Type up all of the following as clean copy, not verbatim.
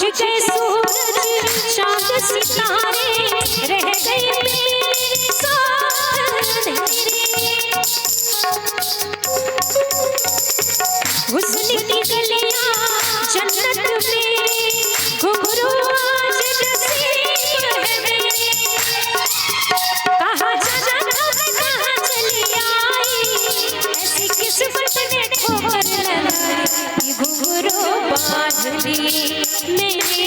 गए सूरज चांद सितारे, रह गए मेरे साथ अंधेरे। हुस्न की गलियां जन्नत मेरे, घुंघरू आज नसीब है मेरे। कहाँ जाना था मैं कहाँ चली आई, ऐसी किस्मत ने ठोकर लगाई। ये घुंघरू बांध ली मैंने,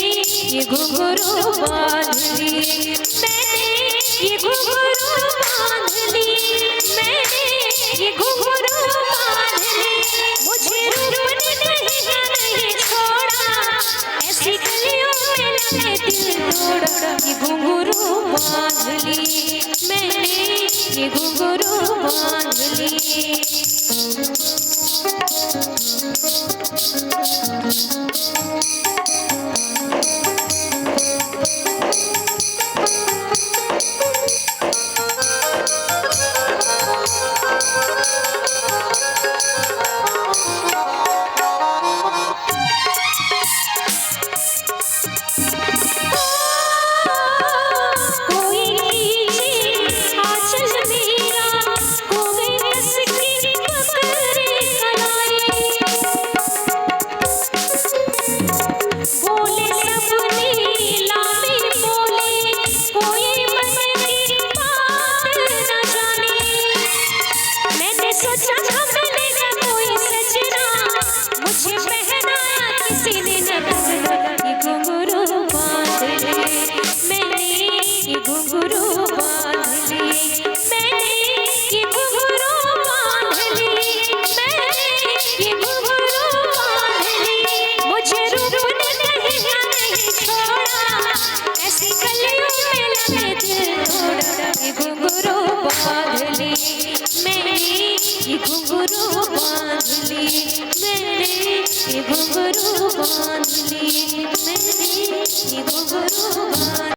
ये घुंघरू बांध ली मैंने, ये घुंघरू बांध ली मैंने, ये घुंघरू बांध ली। मुझे रूप ने नहीं छोड़ा, ऐसी गलियों में लगे दिल तोड़ा। ये घुंघरू बांध ली मैंने, ये घुंघरू बांध ली। ये घुंघरू बांध ली मैंने, ये घुंघरू बांध ली मैंने, ये घुंघरू